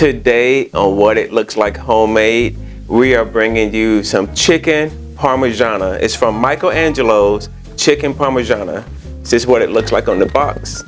Today on What It Looks Like Homemade, we are bringing you some chicken Parmigiana. It's from Angelo's Chicken Parmesan. This is what it looks like on the box.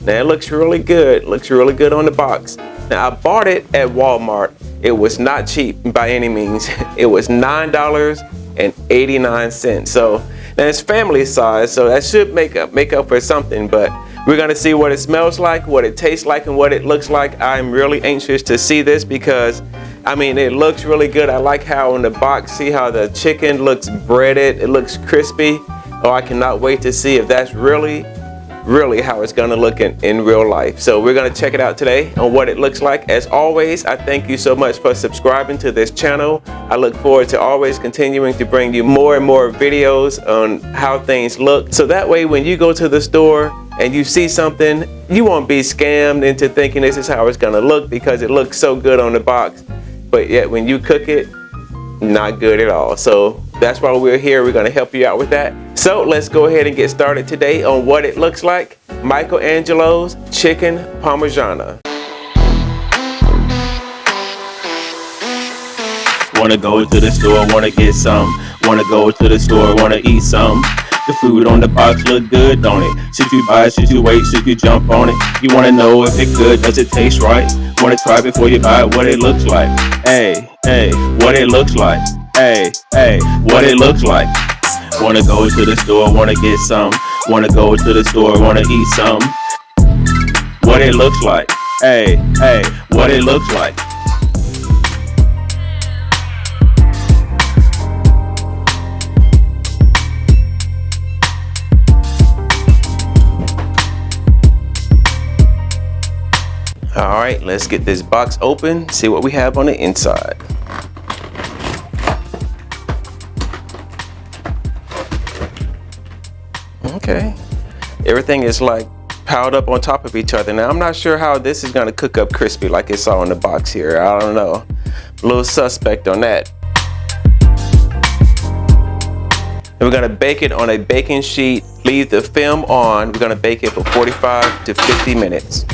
Now it looks really good. Looks really good on the box. Now I bought it at Walmart. It was not cheap by any means. It was $9.89. So now it's family size, so that should make up for something. But we're gonna see what it smells like, what it tastes like, and what it looks like. I'm really anxious to see this because I mean it looks really good. I like how on the box, see how the chicken looks breaded, it looks crispy. Oh, I cannot wait to see if that's really how it's gonna look in real life. So we're gonna check it out today on What It Looks Like. As always, I thank you so much for subscribing to this channel. I look forward to always continuing to bring you more and more videos on how things look. So that way when you go to the store and you see something, you won't be scammed into thinking this is how it's gonna look because it looks so good on the box. But yet when you cook it, not good at all. So that's why we're here. We're gonna help you out with that. So let's go ahead and get started today on What It Looks Like, Angelo's Chicken Parmigiana. Wanna go to the store, wanna get some. Wanna go to the store, wanna eat some. The food on the box look good, don't it? Should you buy it, should you wait, should you jump on it? You wanna know if it good, does it taste right? Wanna try before you buy it, what it looks like. Hey, what it looks like. Hey, what it looks like. Wanna go to the store, wanna get some. Wanna go to the store, wanna eat some. What it looks like. Hey, what it looks like. All right, let's get this box open, see what we have on the inside. Okay, everything is like piled up on top of each other. Now I'm not sure how this is gonna cook up crispy like it saw in the box here. I don't know, a little suspect on that. And we're gonna bake it on a baking sheet, leave the film on. We're gonna bake it for 45 to 50 minutes.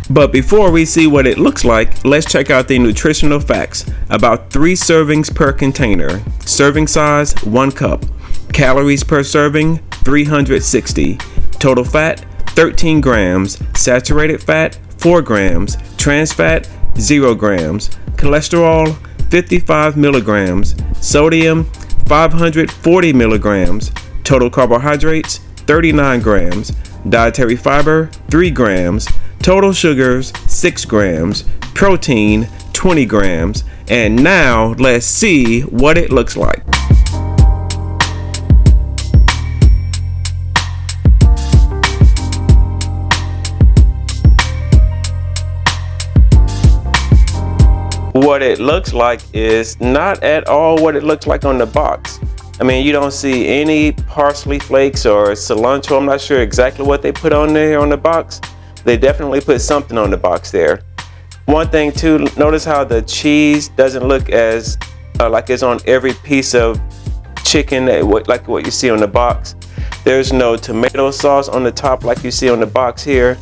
But before we see what it looks like, let's check out the nutritional facts. About 3 servings per container. Serving size, 1 cup. Calories per serving, 360. Total fat, 13 grams. Saturated fat, 4 grams. Trans fat, 0 grams. Cholesterol, 55 milligrams. Sodium, 540 milligrams. Total carbohydrates, 39 grams. Dietary fiber, 3 grams. Total sugars, 6 grams, protein, 20 grams. And now let's see what it looks like. What it looks like is not at all what it looks like on the box. I mean, you don't see any parsley flakes or cilantro. I'm not sure exactly what they put on there on the box. They definitely put something on the box there. One thing too, notice how the cheese doesn't look as like it's on every piece of chicken like what you see on the box. There's no tomato sauce on the top like you see on the box here.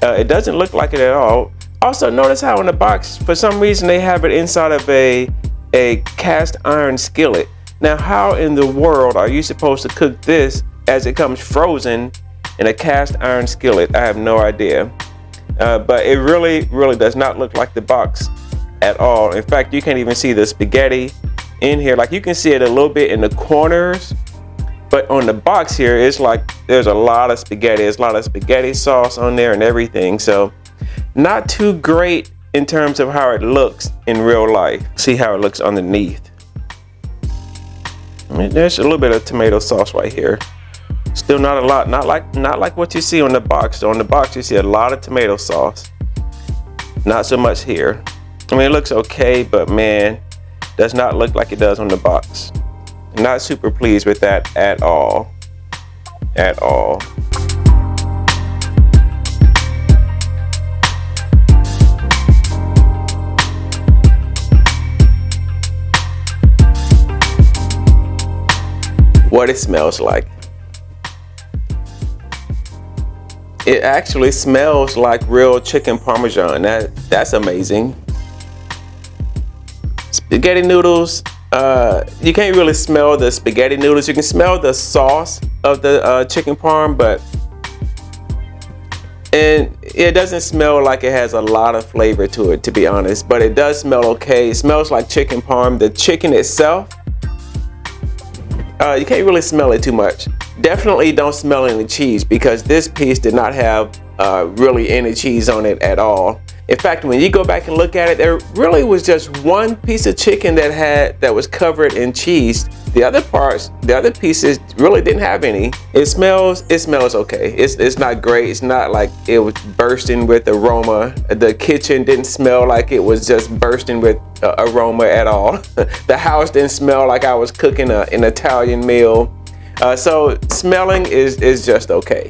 It doesn't look like it at all. Also notice how on the box, for some reason they have it inside of a cast iron skillet. Now how in the world are you supposed to cook this as it comes frozen in a cast iron skillet? I have no idea. But it really does not look like the box at all. In fact, you can't even see the spaghetti in here. Like you can see it a little bit in the corners, but on the box here, it's like there's a lot of spaghetti. There's a lot of spaghetti sauce on there and everything. So not too great in terms of how it looks in real life. See how it looks underneath. I mean, there's a little bit of tomato sauce right here. Still not a lot, not like what you see on the box. So on the box you see a lot of tomato sauce. Not so much here. I mean, it looks okay, but man, does not look like it does on the box. Not super pleased with that at all. At all. what it smells like. It actually smells like real chicken Parmesan. That's amazing. Spaghetti noodles, you can't really smell the spaghetti noodles. You can smell the sauce of the chicken parm, and it doesn't smell like it has a lot of flavor to it, to be honest, but it does smell okay. It smells like chicken parm. The chicken itself, you can't really smell it too much. Definitely don't smell any cheese, because this piece did not have really any cheese on it at all. In fact, when you go back and look at it, there really was just one piece of chicken that was covered in cheese. The other pieces really didn't have any. It smells okay. It's not great. It's not like it was bursting with aroma. The kitchen didn't smell like it was just bursting with aroma at all. The house didn't smell like I was cooking an Italian meal. So smelling is just okay.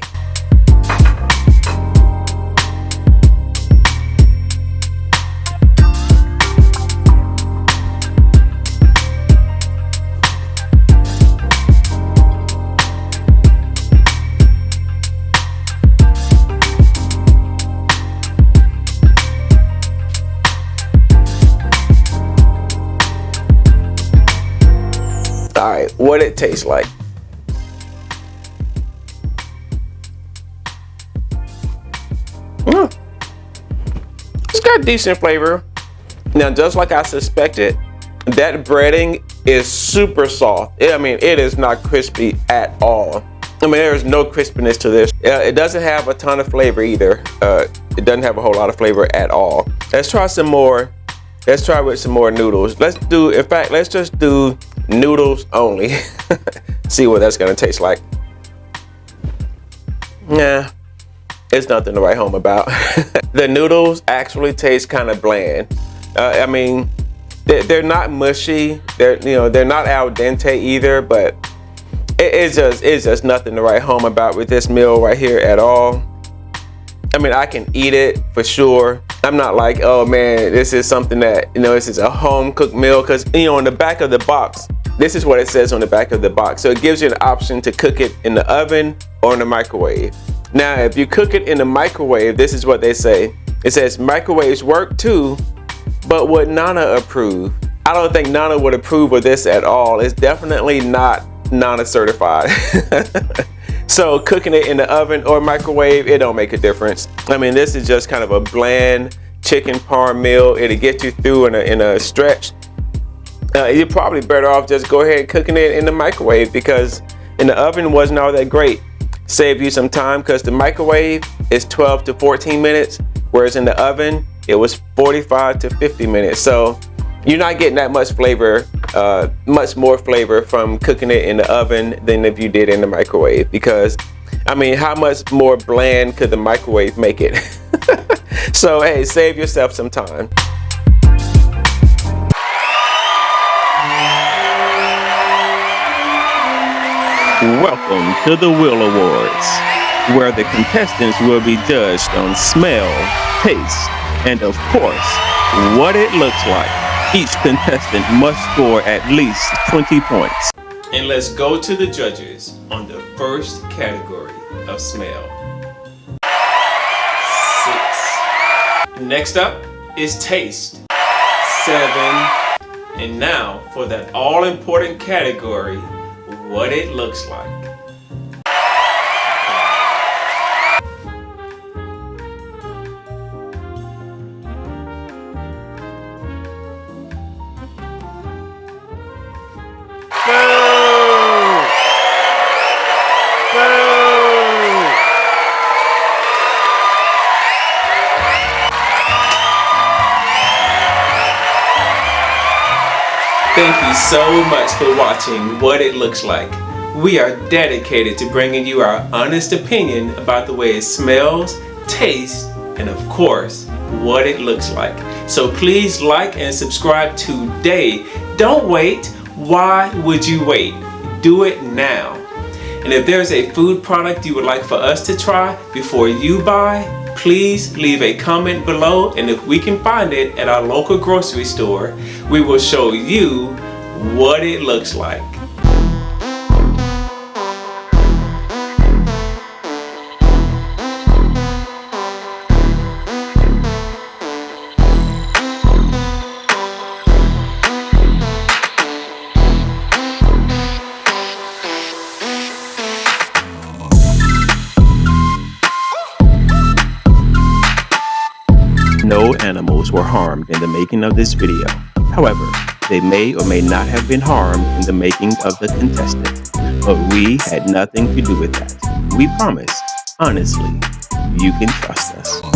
All right, what it tastes like. It's got decent flavor. Now, just like I suspected, that breading is super soft. I mean, it is not crispy at all. I mean, there is no crispiness to this. It doesn't have a ton of flavor either. It doesn't have a whole lot of flavor at all. Let's try some more. Let's try with some more noodles. Let's just do noodles only. See what that's gonna taste like. Nah, it's nothing to write home about. The noodles actually taste kind of bland. I mean, they're not mushy. They're not al dente either, but it's just nothing to write home about with this meal right here at all. I mean, I can eat it for sure. I'm not like, oh man, this is something that, this is a home cooked meal, because, on the back of the box, this is what it says on the back of the box. So it gives you an option to cook it in the oven or in the microwave. Now, if you cook it in the microwave, this is what they say. It says microwaves work too, but would Nana approve? I don't think Nana would approve of this at all. It's definitely not Nana certified. So cooking it in the oven or microwave, it don't make a difference. I mean, this is just kind of a bland chicken parm meal. It'll get you through in a stretch. You're probably better off just go ahead and cooking it in the microwave, because in the oven wasn't all that great. Save you some time, because the microwave is 12 to 14 minutes, whereas in the oven, it was 45 to 50 minutes. So you're not getting that much flavor, much more flavor from cooking it in the oven than if you did in the microwave. Because, I mean, how much more bland could the microwave make it? So, hey, save yourself some time. Welcome to the W.I.L.L Awards, where the contestants will be judged on smell, taste, and of course, what it looks like. Each contestant must score at least 20 points. And let's go to the judges on the first category of smell. 6. Next up is taste. 7. And now for that all-important category, what it looks like. Thank you so much for watching What It Looks Like. We are dedicated to bringing you our honest opinion about the way it smells, tastes, and of course, what it looks like. So please like and subscribe today. Don't wait. Why would you wait? Do it now. And if there's a food product you would like for us to try before you buy, please leave a comment below, and if we can find it at our local grocery store, we will show you what it looks like. were harmed in the making of this video. However, they may or may not have been harmed in the making of the contestant, but we had nothing to do with that. We promise, honestly, you can trust us.